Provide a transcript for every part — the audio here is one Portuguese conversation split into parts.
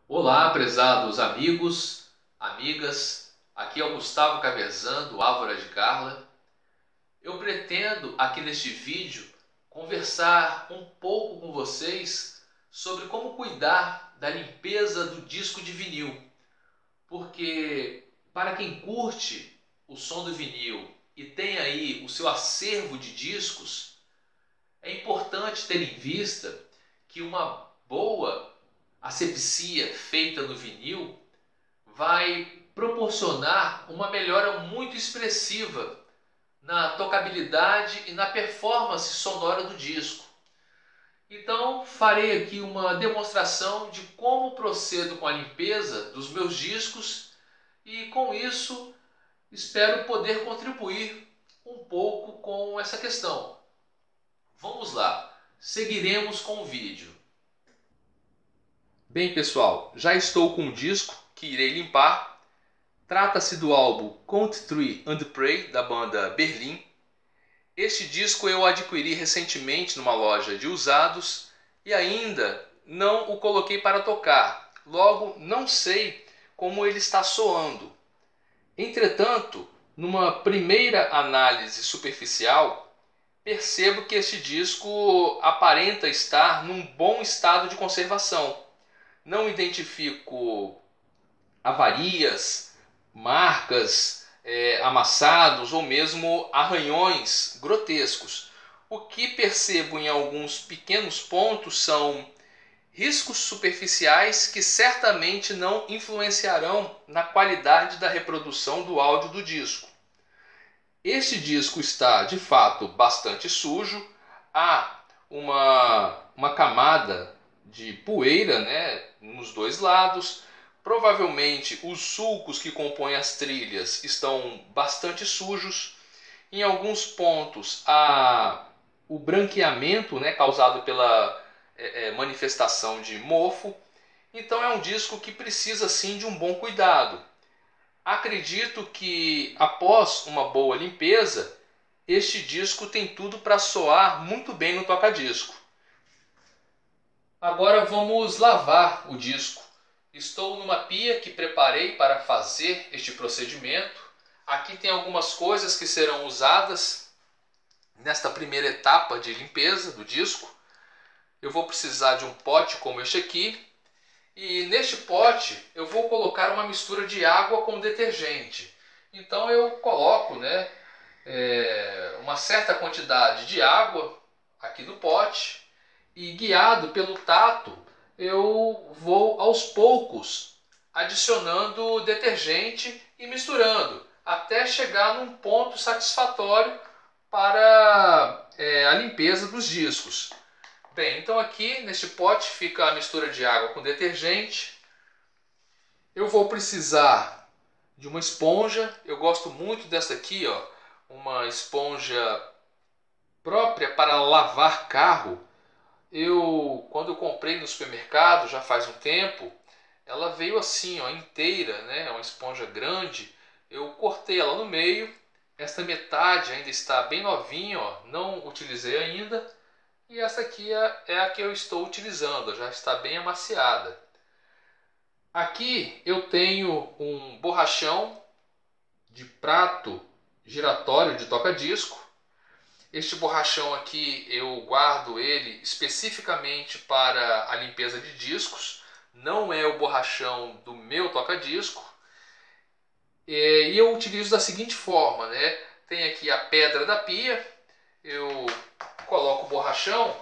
Olá, prezados amigos, amigas, aqui é o Gustavo Caberzan, do Álvora de Carla. Eu pretendo aqui neste vídeo conversar um pouco com vocês sobre como cuidar da limpeza do disco de vinil, porque para quem curte o som do vinil e tem aí o seu acervo de discos, é importante ter em vista que uma boa asepsia feita no vinil vai proporcionar uma melhora muito expressiva na tocabilidade e na performance sonora do disco. Então, farei aqui uma demonstração de como procedo com a limpeza dos meus discos e, com isso, espero poder contribuir um pouco com essa questão. Vamos lá, seguiremos com o vídeo. Bem, pessoal, já estou com o disco que irei limpar. Trata-se do álbum Count Three and Pray, da banda Berlim. Este disco eu adquiri recentemente numa loja de usados e ainda não o coloquei para tocar, logo não sei como ele está soando. Entretanto, numa primeira análise superficial, percebo que este disco aparenta estar num bom estado de conservação. Não identifico avarias, marcas, amassados ou mesmo arranhões grotescos. O que percebo em alguns pequenos pontos são riscos superficiais que certamente não influenciarão na qualidade da reprodução do áudio do disco. Este disco está de fato bastante sujo, há uma camada de poeira, né, nos dois lados. Provavelmente os sulcos que compõem as trilhas estão bastante sujos. Em alguns pontos há o branqueamento, né, causado pela manifestação de mofo. Então é um disco que precisa sim de um bom cuidado. Acredito que após uma boa limpeza, este disco tem tudo para soar muito bem no toca-disco. Agora vamos lavar o disco. Estou numa pia que preparei para fazer este procedimento. Aqui tem algumas coisas que serão usadas nesta primeira etapa de limpeza do disco. Eu vou precisar de um pote como este aqui. E neste pote eu vou colocar uma mistura de água com detergente. Então eu coloco, né, uma certa quantidade de água aqui no pote. E guiado pelo tato, eu vou aos poucos adicionando detergente e misturando até chegar num ponto satisfatório para a limpeza dos discos. Bem, então aqui neste pote fica a mistura de água com detergente. Eu vou precisar de uma esponja. Eu gosto muito dessa aqui, ó, uma esponja própria para lavar carro. Quando eu comprei no supermercado, já faz um tempo, ela veio assim, ó, inteira, né? Uma esponja grande. Eu cortei ela no meio. Esta metade ainda está bem novinha, ó, não utilizei ainda. E essa aqui é a que eu estou utilizando, já está bem amaciada. Aqui eu tenho um borrachão de prato giratório de toca-disco. Este borrachão aqui eu guardo ele especificamente para a limpeza de discos. Não é o borrachão do meu toca-disco. E eu utilizo da seguinte forma, né? Tem aqui a pedra da pia. Eu coloco o borrachão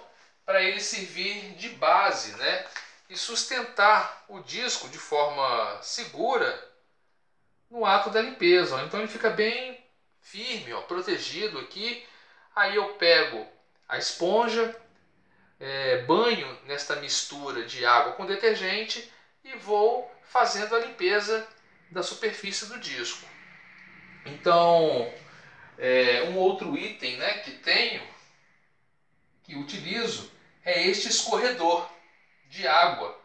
para ele servir de base, né? E sustentar o disco de forma segura no ato da limpeza. Ó. Então ele fica bem firme, ó, protegido aqui. Aí eu pego a esponja, banho nesta mistura de água com detergente e vou fazendo a limpeza da superfície do disco. Então, um outro item, né, que utilizo, é este escorredor de água.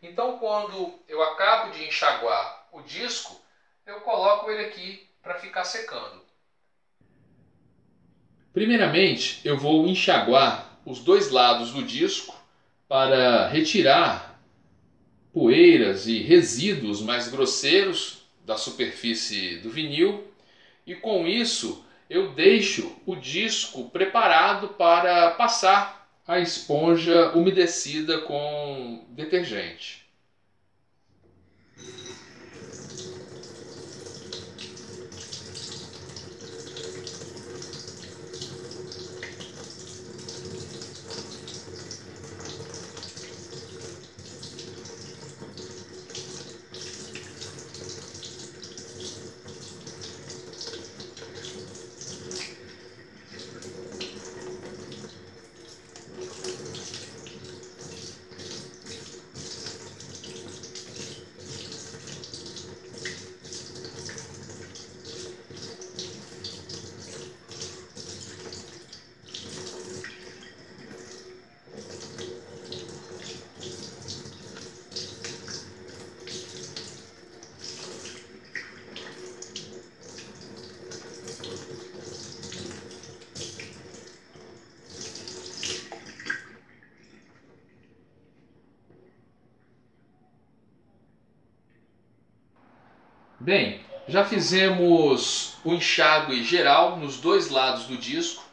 Então, quando eu acabo de enxaguar o disco, eu coloco ele aqui para ficar secando. Primeiramente, eu vou enxaguar os dois lados do disco para retirar poeiras e resíduos mais grosseiros da superfície do vinil, e com isso eu deixo o disco preparado para passar a esponja umedecida com detergente. Bem, já fizemos o enxágue geral nos dois lados do disco,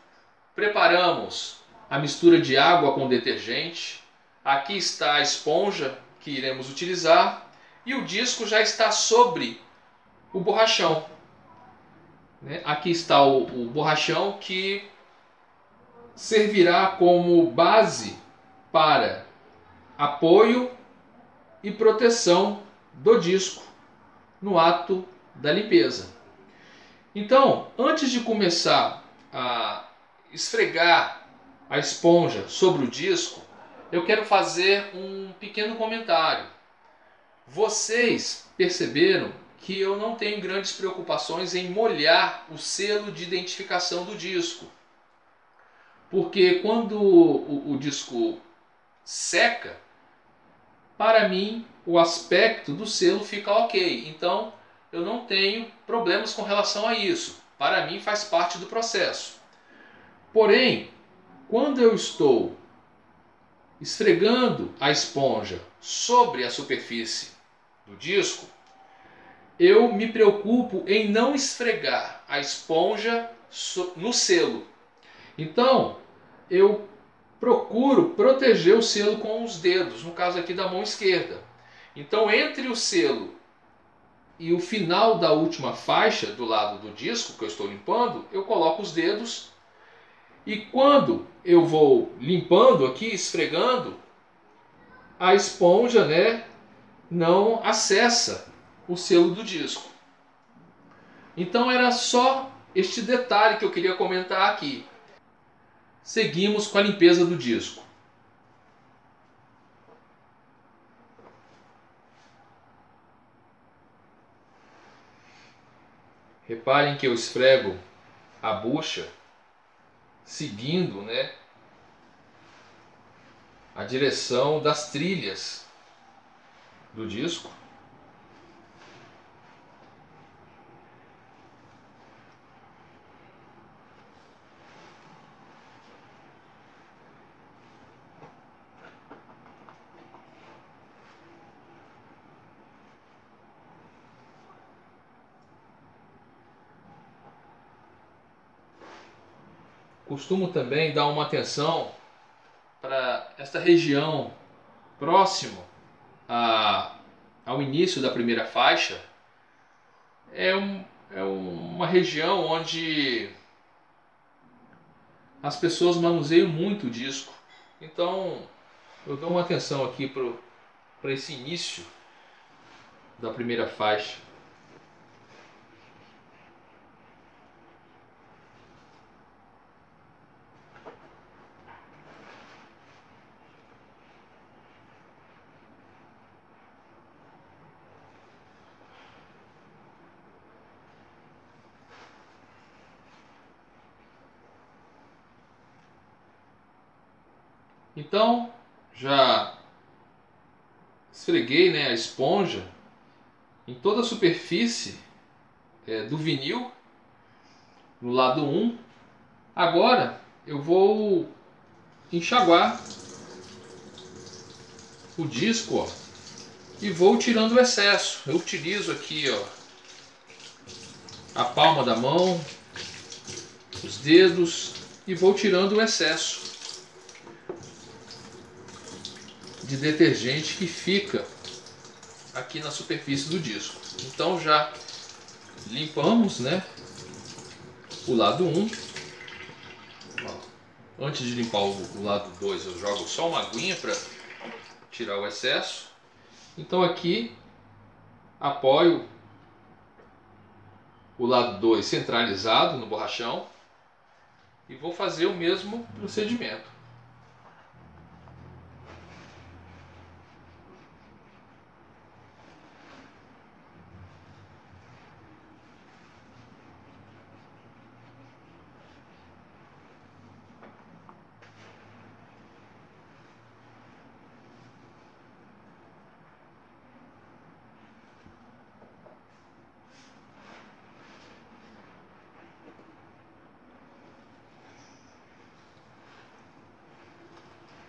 preparamos a mistura de água com detergente, aqui está a esponja que iremos utilizar e o disco já está sobre o borrachão. Aqui está o borrachão que servirá como base para apoio e proteção do disco no ato da limpeza. Então, antes de começar a esfregar a esponja sobre o disco, eu quero fazer um pequeno comentário. Vocês perceberam que eu não tenho grandes preocupações em molhar o selo de identificação do disco, porque quando o disco seca, para mim o aspecto do selo fica ok. Então eu não tenho problemas com relação a isso. Para mim faz parte do processo. Porém, quando eu estou esfregando a esponja sobre a superfície do disco, eu me preocupo em não esfregar a esponja no selo. Então eu procuro proteger o selo com os dedos, no caso aqui da mão esquerda. Então, entre o selo e o final da última faixa do lado do disco que eu estou limpando, eu coloco os dedos e quando eu vou limpando aqui, esfregando, a esponja, não acessa o selo do disco. Então era só este detalhe que eu queria comentar aqui. Seguimos com a limpeza do disco. Reparem que eu esfrego a bucha seguindo, a direção das trilhas do disco. Costumo também dar uma atenção para esta região próximo ao início da primeira faixa. É uma região onde as pessoas manuseiam muito o disco. Então eu dou uma atenção aqui para esse início da primeira faixa. Então, já esfreguei, a esponja em toda a superfície do vinil, no lado 1. Agora eu vou enxaguar o disco e vou tirando o excesso. Eu utilizo aqui, ó, a palma da mão, os dedos, e vou tirando o excesso de detergente que fica aqui na superfície do disco. Então já limpamos, né, o lado 1. Antes de limpar o lado 2, eu jogo só uma aguinha para tirar o excesso. Então aqui apoio o lado 2 centralizado no borrachão e vou fazer o mesmo procedimento.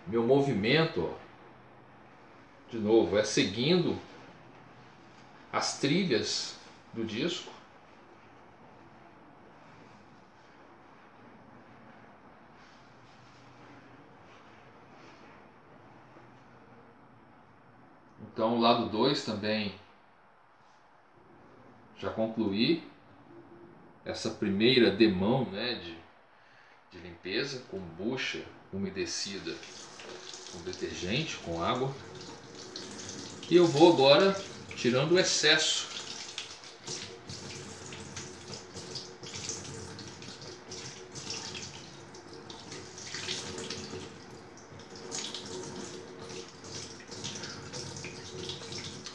Meu movimento, ó, de novo, é seguindo as trilhas do disco. Então o lado 2 também já concluí essa primeira demão, né, de limpeza com bucha umedecida com detergente, com água. E eu vou agora tirando o excesso.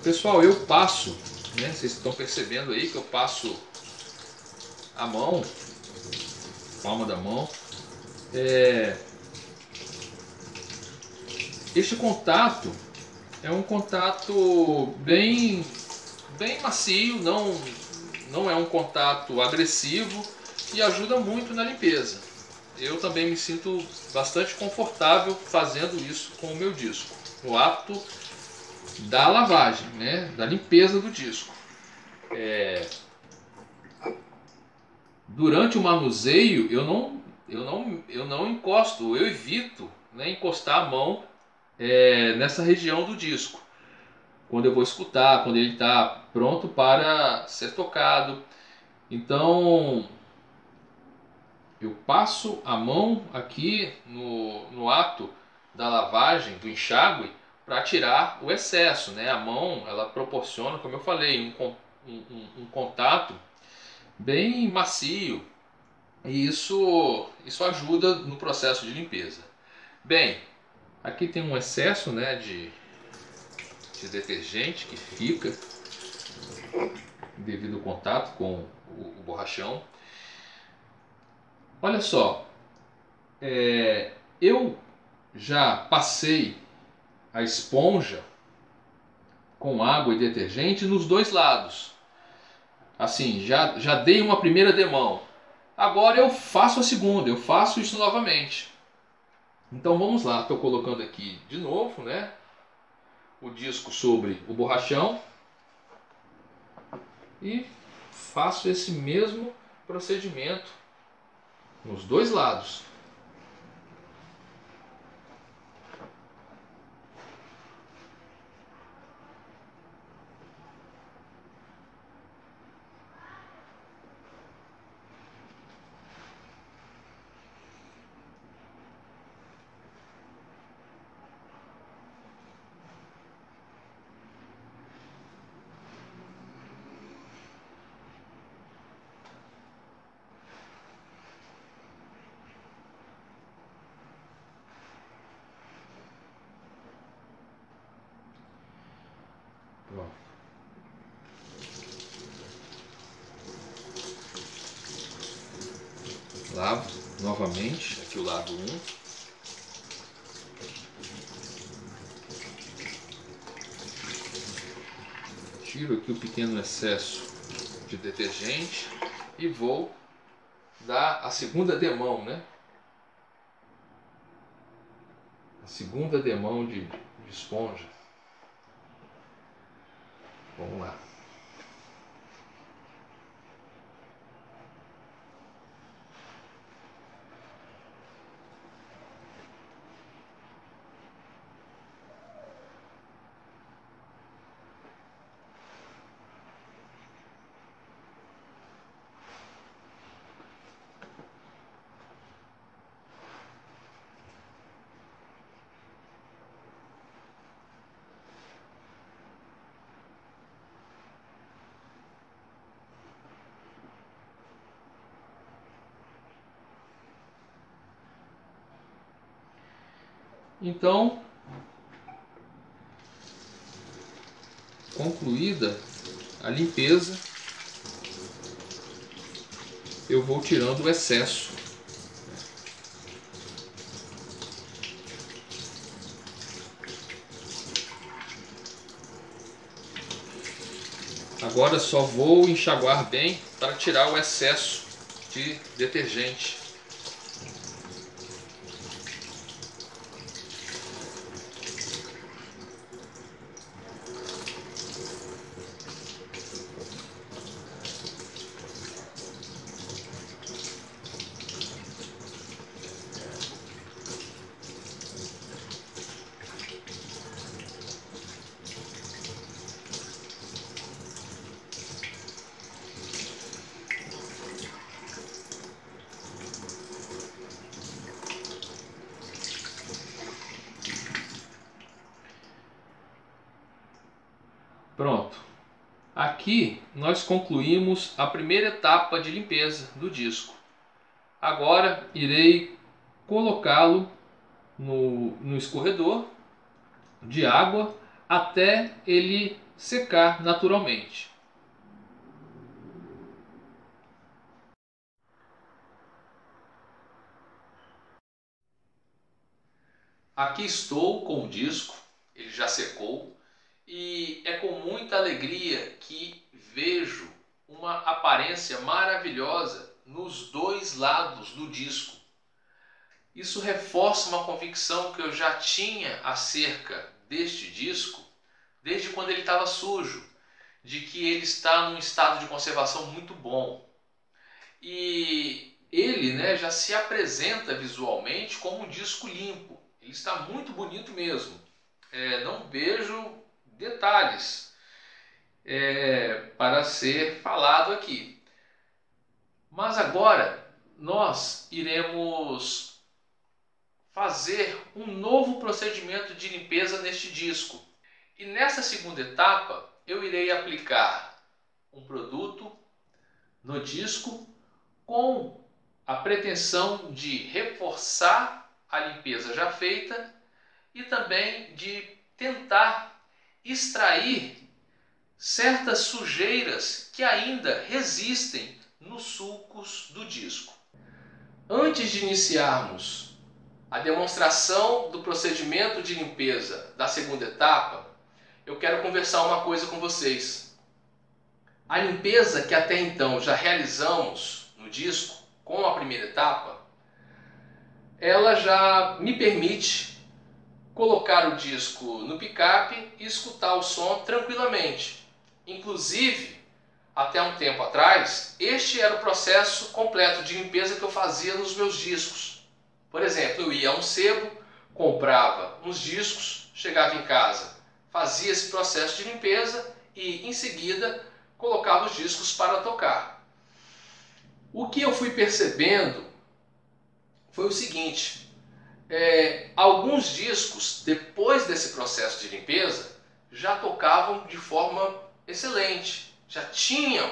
Pessoal, eu passo, né, vocês estão percebendo aí que eu passo a mão, palma da mão. Este contato é um contato bem macio, não é um contato agressivo e ajuda muito na limpeza. Eu também me sinto bastante confortável fazendo isso com o meu disco, no ato da lavagem, né, da limpeza do disco. Durante o manuseio eu não encosto, eu evito, né, encostar a mão nessa região do disco. Quando eu vou escutar, quando ele está pronto para ser tocado. Então eu passo a mão aqui no ato da lavagem, do enxágue, para tirar o excesso, né? A mão, ela proporciona, como eu falei, um contato bem macio, e isso ajuda no processo de limpeza. Bem, aqui tem um excesso, né, de detergente que fica devido ao contato com o borrachão. Olha só, eu já passei a esponja com água e detergente nos dois lados. Assim, já dei uma primeira demão. Agora eu faço a segunda, eu faço isso novamente. Então vamos lá, estou colocando aqui de novo, né, o disco sobre o borrachão e faço esse mesmo procedimento nos dois lados. Pronto. Lavo novamente aqui o lado 1. Tiro aqui o pequeno excesso de detergente e vou dar a segunda demão, né? A segunda demão de esponja. Vamos lá. Então, concluída a limpeza, eu vou tirando o excesso. Agora só vou enxaguar bem para tirar o excesso de detergente. Pronto. Aqui nós concluímos a primeira etapa de limpeza do disco. Agora irei colocá-lo no escorredor de água até ele secar naturalmente. Aqui estou com o disco, ele já secou. E é com muita alegria que vejo uma aparência maravilhosa nos dois lados do disco. Isso reforça uma convicção que eu já tinha acerca deste disco desde quando ele estava sujo, de que ele está num estado de conservação muito bom. E ele, né, já se apresenta visualmente como um disco limpo. Ele está muito bonito mesmo. Não vejo detalhes para ser falado aqui. Mas agora nós iremos fazer um novo procedimento de limpeza neste disco. E nessa segunda etapa eu irei aplicar um produto no disco com a pretensão de reforçar a limpeza já feita e também de tentar extrair certas sujeiras que ainda resistem nos sulcos do disco. Antes de iniciarmos a demonstração do procedimento de limpeza da segunda etapa, eu quero conversar uma coisa com vocês. A limpeza que até então já realizamos no disco com a primeira etapa, ela já me permite colocar o disco no picape e escutar o som tranquilamente. Inclusive, até um tempo atrás, este era o processo completo de limpeza que eu fazia nos meus discos. Por exemplo, eu ia a um sebo, comprava uns discos, chegava em casa, fazia esse processo de limpeza e, em seguida, colocava os discos para tocar. O que eu fui percebendo foi o seguinte: alguns discos, depois desse processo de limpeza, já tocavam de forma excelente, já tinham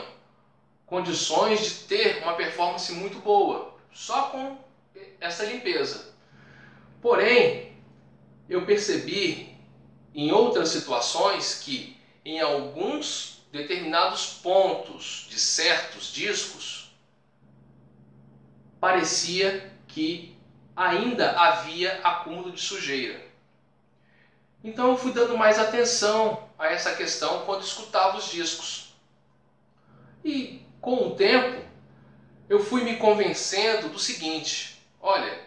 condições de ter uma performance muito boa, só com essa limpeza. Porém, eu percebi em outras situações que em alguns determinados pontos de certos discos parecia que ainda havia acúmulo de sujeira. Então eu fui dando mais atenção a essa questão quando escutava os discos. E com o tempo eu fui me convencendo do seguinte: olha,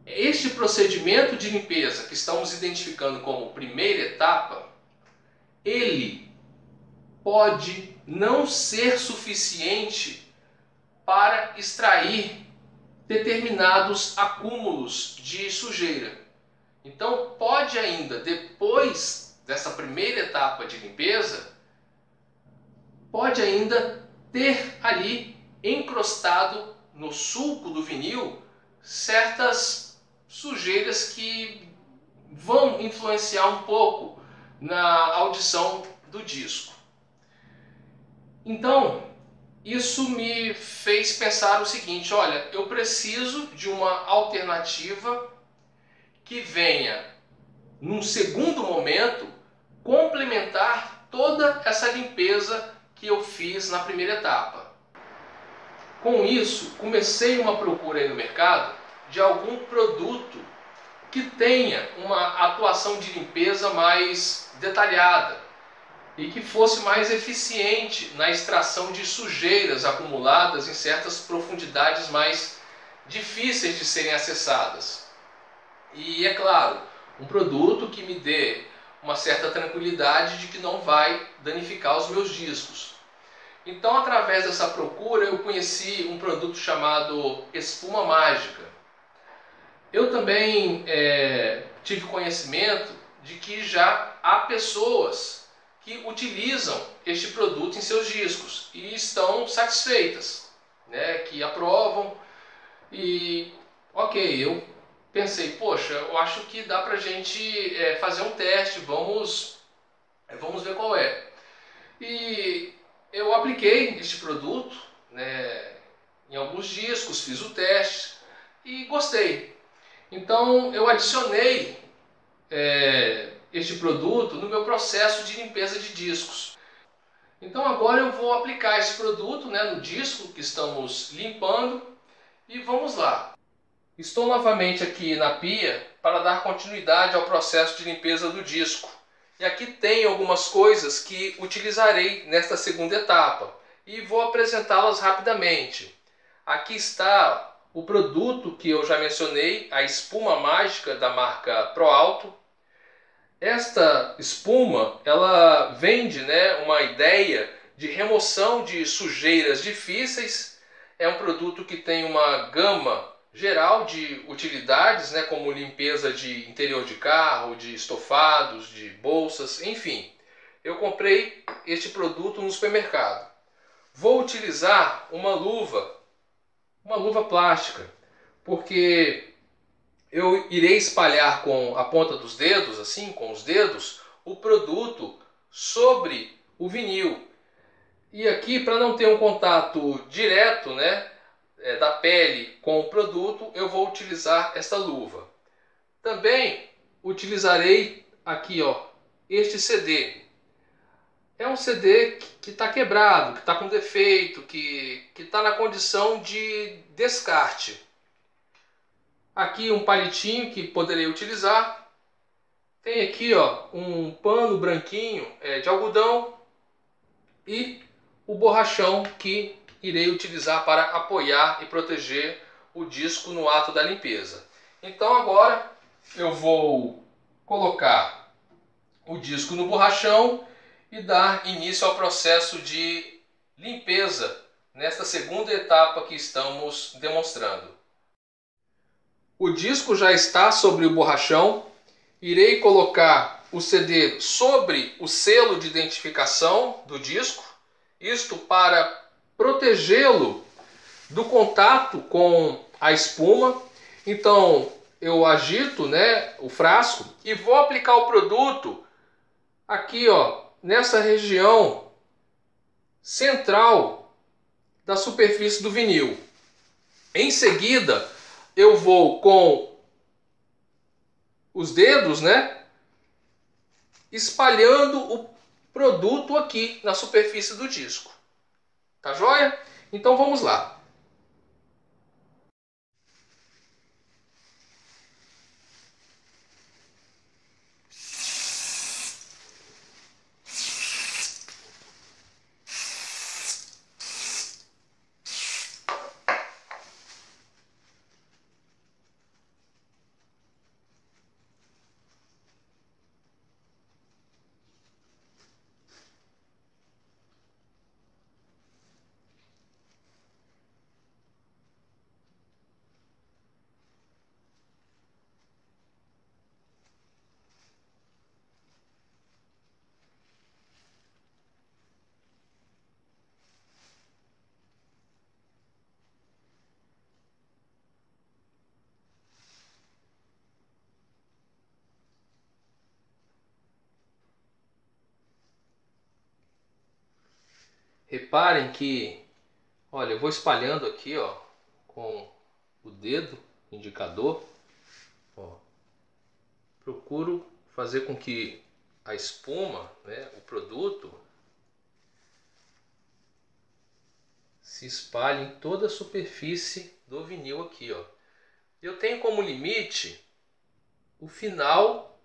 este procedimento de limpeza que estamos identificando como primeira etapa, ele pode não ser suficiente para extrair determinados acúmulos de sujeira. Então pode ainda, depois dessa primeira etapa de limpeza, pode ainda ter ali encrostado no sulco do vinil certas sujeiras que vão influenciar um pouco na audição do disco. Então, isso me fez pensar o seguinte: olha, eu preciso de uma alternativa que venha, num segundo momento, complementar toda essa limpeza que eu fiz na primeira etapa. Com isso, comecei uma procura aí no mercado de algum produto que tenha uma atuação de limpeza mais detalhada e que fosse mais eficiente na extração de sujeiras acumuladas em certas profundidades mais difíceis de serem acessadas. E é claro, um produto que me dê uma certa tranquilidade de que não vai danificar os meus discos. Então, através dessa procura, eu conheci um produto chamado Espuma Mágica. Eu também tive conhecimento de que já há pessoas que utilizam este produto em seus discos e estão satisfeitas, né, que aprovam. E ok, eu pensei, poxa, eu acho que dá pra gente fazer um teste, vamos ver qual é. E eu apliquei este produto, né, em alguns discos, fiz o teste e gostei. Então eu adicionei este produto no meu processo de limpeza de discos. Então agora eu vou aplicar esse produto, né, no disco que estamos limpando e vamos lá. Estou novamente aqui na pia para dar continuidade ao processo de limpeza do disco. E aqui tem algumas coisas que utilizarei nesta segunda etapa e vou apresentá-las rapidamente. Aqui está o produto que eu já mencionei, a espuma mágica da marca Pro Alto. Esta espuma, ela vende, né, uma ideia de remoção de sujeiras difíceis. É um produto que tem uma gama geral de utilidades, né, como limpeza de interior de carro, de estofados, de bolsas, enfim. Eu comprei este produto no supermercado. Vou utilizar uma luva plástica, porque eu irei espalhar com a ponta dos dedos, assim, com os dedos, o produto sobre o vinil. E aqui, para não ter um contato direto, né, da pele com o produto, eu vou utilizar esta luva. Também utilizarei aqui, ó, este CD. É um CD que está quebrado, que está com defeito, que está na condição de descarte. Aqui um palitinho que poderei utilizar. Tem aqui, ó, um pano branquinho de algodão e o borrachão que irei utilizar para apoiar e proteger o disco no ato da limpeza. Então agora eu vou colocar o disco no borrachão e dar início ao processo de limpeza nesta segunda etapa que estamos demonstrando. O disco já está sobre o borrachão. Irei colocar o CD sobre o selo de identificação do disco, isto para protegê-lo do contato com a espuma. Então eu agito, né, o frasco e vou aplicar o produto aqui, ó, nessa região central da superfície do vinil. Em seguida, eu vou com os dedos, né, espalhando o produto aqui na superfície do disco. Tá joia? Então vamos lá. Reparem que, olha, eu vou espalhando aqui, ó, com o dedo indicador, ó. Procuro fazer com que a espuma, né, o produto, se espalhe em toda a superfície do vinil aqui, ó. Eu tenho como limite o final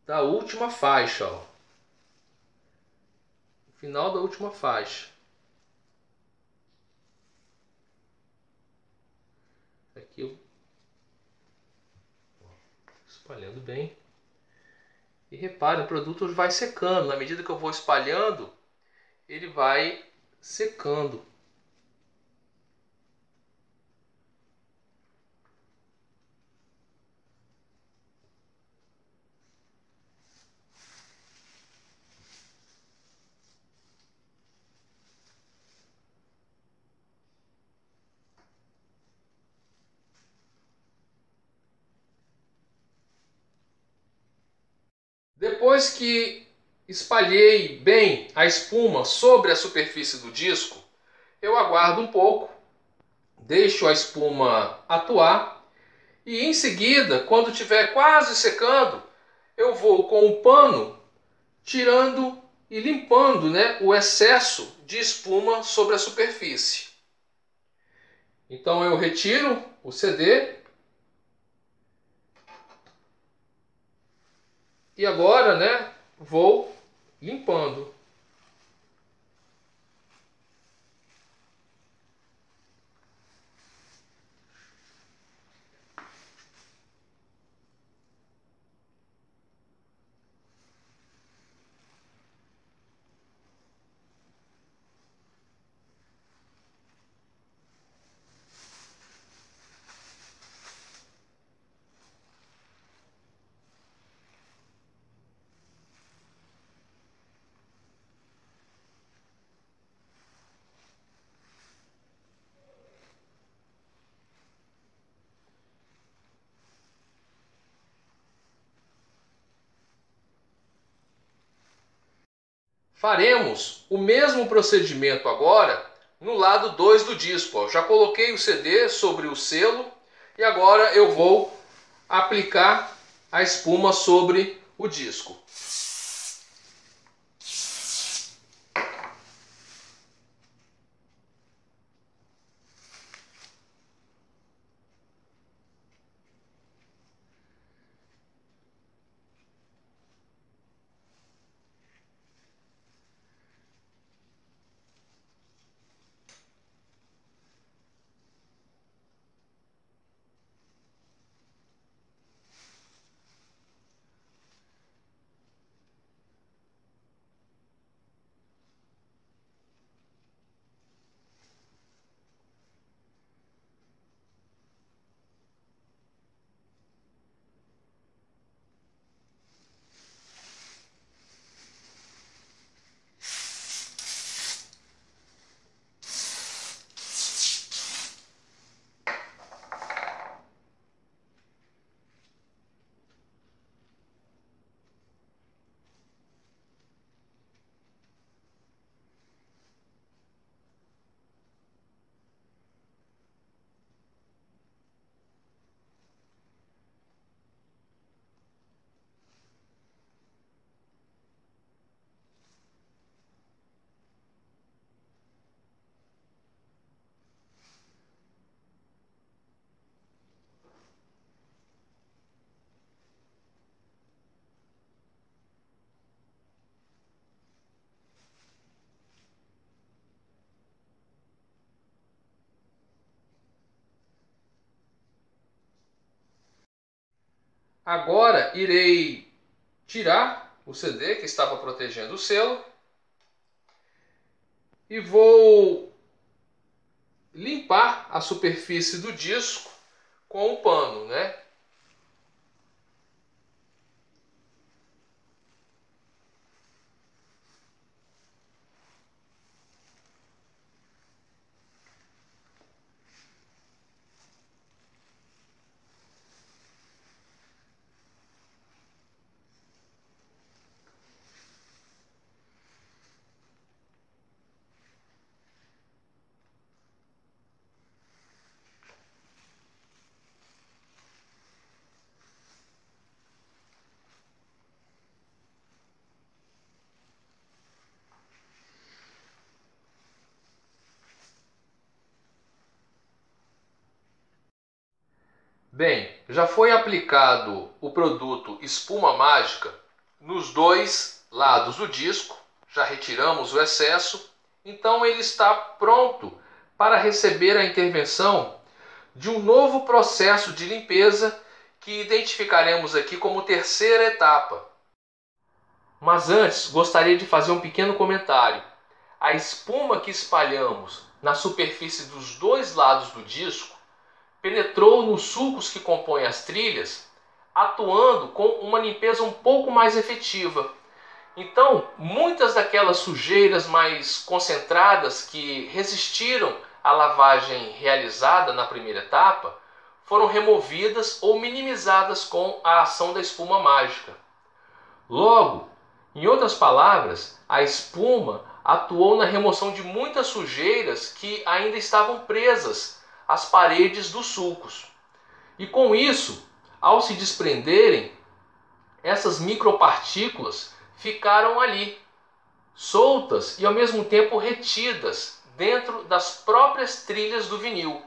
da última faixa, ó. O final da última faixa. Aqui eu espalhando bem. E repare, o produto vai secando. Na medida que eu vou espalhando, ele vai secando. Depois que espalhei bem a espuma sobre a superfície do disco, eu aguardo um pouco, deixo a espuma atuar e em seguida, quando estiver quase secando, eu vou com o pano tirando e limpando, né, o excesso de espuma sobre a superfície. Então eu retiro o CD e agora, né, vou limpando. Faremos o mesmo procedimento agora no lado 2 do disco. Ó. Já coloquei o CD sobre o selo e agora eu vou aplicar a espuma sobre o disco. Agora irei tirar o CD que estava protegendo o selo e vou limpar a superfície do disco com o pano, né? Bem, já foi aplicado o produto Espuma Mágica nos dois lados do disco, já retiramos o excesso, então ele está pronto para receber a intervenção de um novo processo de limpeza que identificaremos aqui como terceira etapa. Mas antes, gostaria de fazer um pequeno comentário. A espuma que espalhamos na superfície dos dois lados do disco penetrou nos sulcos que compõem as trilhas, atuando com uma limpeza um pouco mais efetiva. Então, muitas daquelas sujeiras mais concentradas que resistiram à lavagem realizada na primeira etapa foram removidas ou minimizadas com a ação da espuma mágica. Logo, em outras palavras, a espuma atuou na remoção de muitas sujeiras que ainda estavam presas às paredes dos sulcos. E com isso, ao se desprenderem, essas micropartículas ficaram ali, soltas e ao mesmo tempo retidas dentro das próprias trilhas do vinil.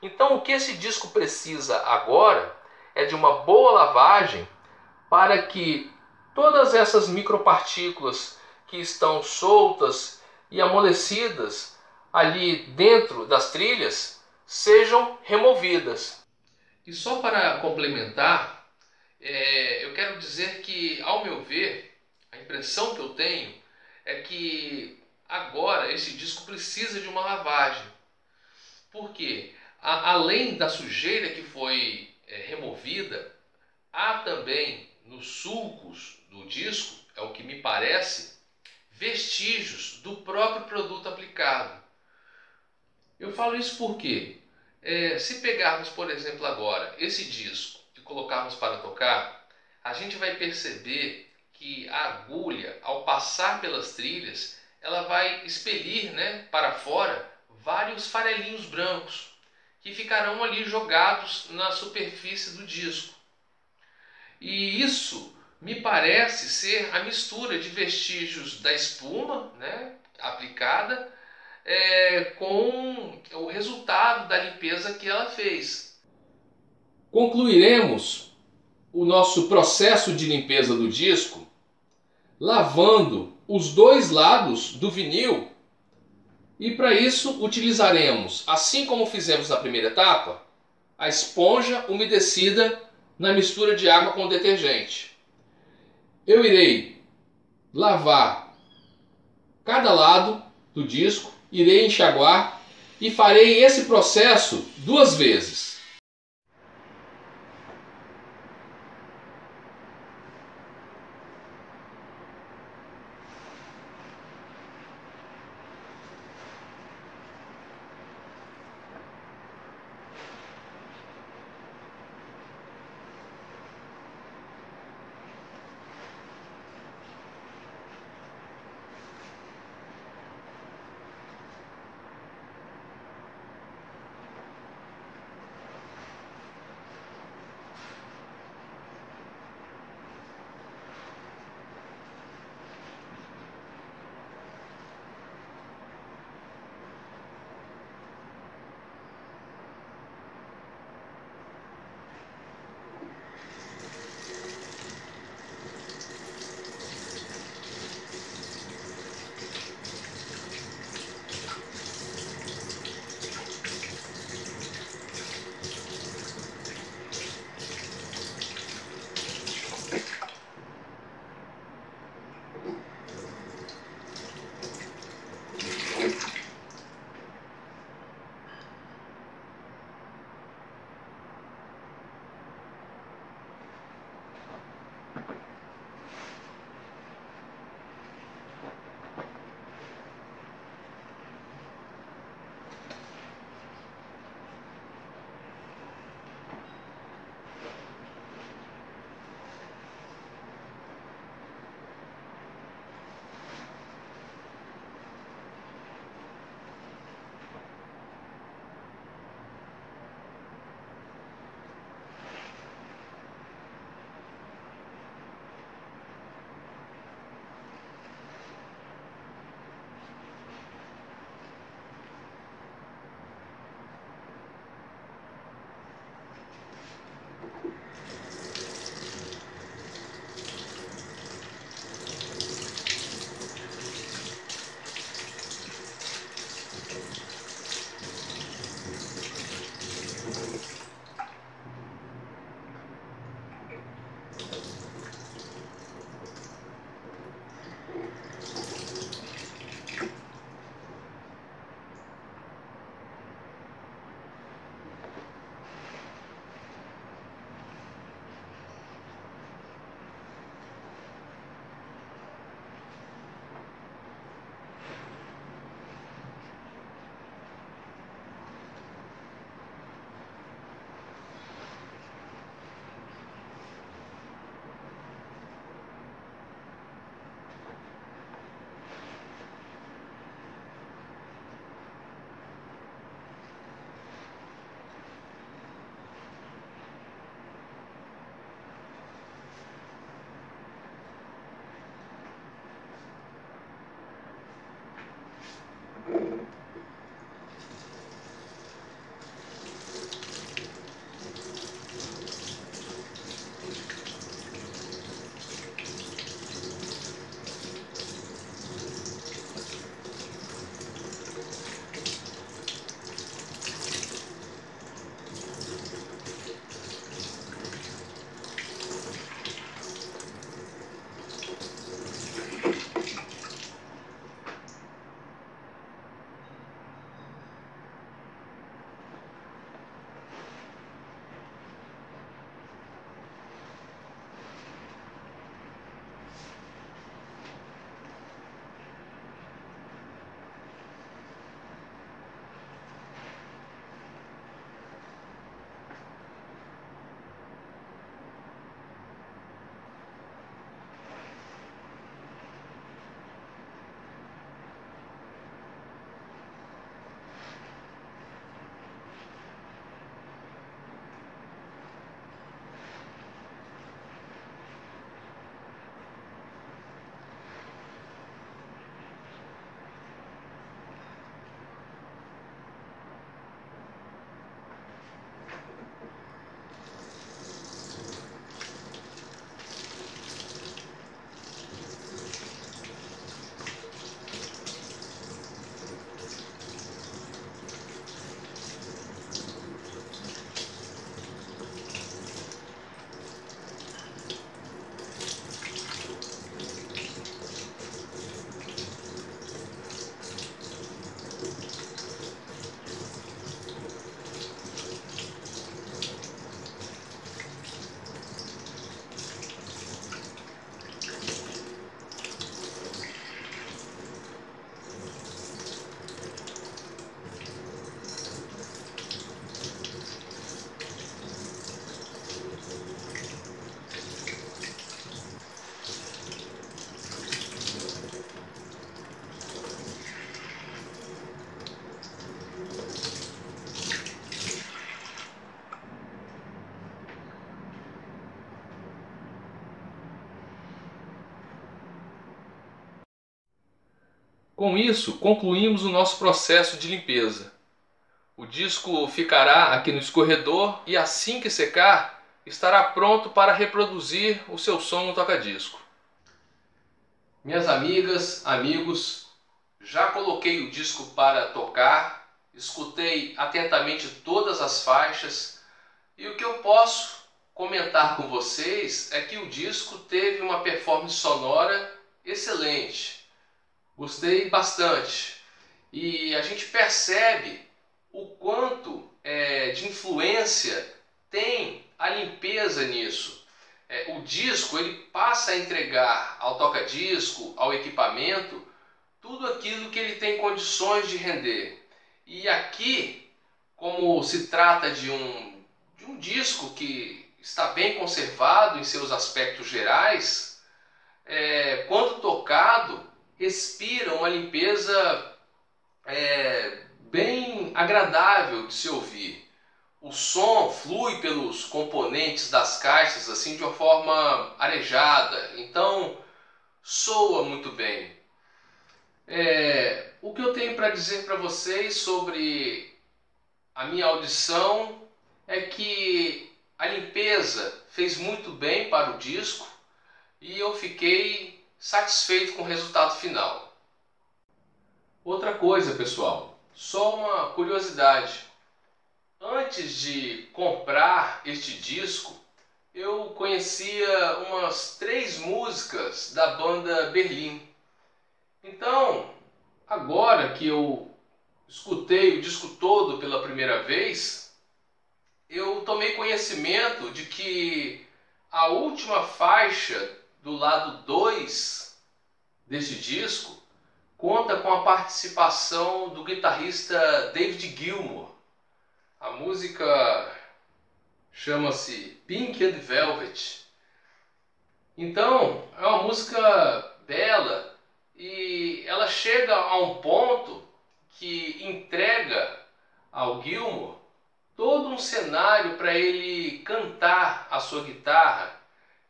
Então o que esse disco precisa agora é de uma boa lavagem para que todas essas micropartículas que estão soltas e amolecidas ali dentro das trilhas sejam removidas. E só para complementar, eu quero dizer que, ao meu ver, a impressão que eu tenho é que agora esse disco precisa de uma lavagem. Por quê? Além da sujeira que foi removida, há também nos sulcos do disco, é o que me parece, vestígios do próprio produto aplicado. Eu falo isso porque, se pegarmos, por exemplo, agora esse disco e colocarmos para tocar, a gente vai perceber que a agulha, ao passar pelas trilhas, ela vai expelir, para fora vários farelinhos brancos que ficarão ali jogados na superfície do disco. E isso me parece ser a mistura de vestígios da espuma, aplicada, com o resultado da limpeza que ela fez. Concluiremos o nosso processo de limpeza do disco lavando os dois lados do vinil, e para isso utilizaremos, assim como fizemos na primeira etapa, a esponja umedecida na mistura de água com detergente. Eu irei lavar cada lado do disco, irei enxaguar e farei esse processo 2 vezes. Com isso, concluímos o nosso processo de limpeza. O disco ficará aqui no escorredor e assim que secar, estará pronto para reproduzir o seu som no toca-disco. Minhas amigas, amigos, já coloquei o disco para tocar, escutei atentamente todas as faixas e o que eu posso comentar com vocês é que o disco teve uma performance sonora excelente. Gostei bastante e a gente percebe o quanto de influência tem a limpeza nisso. O disco ele passa a entregar ao toca-disco, ao equipamento, tudo aquilo que ele tem condições de render. E aqui, como se trata de um disco que está bem conservado em seus aspectos gerais, quando tocado, respira uma limpeza bem agradável de se ouvir. O som flui pelos componentes das caixas assim de uma forma arejada, então soa muito bem. O que eu tenho para dizer para vocês sobre a minha audição é que a limpeza fez muito bem para o disco e eu fiquei satisfeito com o resultado final. Outra coisa, pessoal, só uma curiosidade. Antes de comprar este disco, eu conhecia umas 3 músicas da banda Berlim. Então, agora que eu escutei o disco todo pela primeira vez, eu tomei conhecimento de que a última faixa do lado 2 deste disco conta com a participação do guitarrista David Gilmour. A música chama-se Pink and Velvet. Então, é uma música bela e ela chega a um ponto que entrega ao Gilmour todo um cenário para ele cantar a sua guitarra.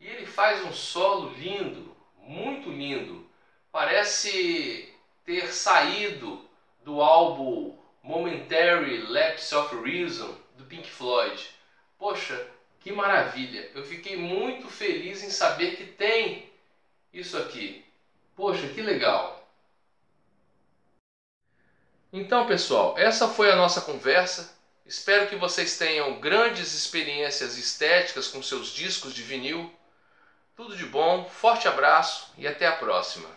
E ele faz um solo lindo, muito lindo. Parece ter saído do álbum Momentary Lapse of Reason do Pink Floyd. Poxa, que maravilha! Eu fiquei muito feliz em saber que tem isso aqui. Poxa, que legal! Então, pessoal, essa foi a nossa conversa. Espero que vocês tenham grandes experiências estéticas com seus discos de vinil. Tudo de bom, forte abraço e até a próxima!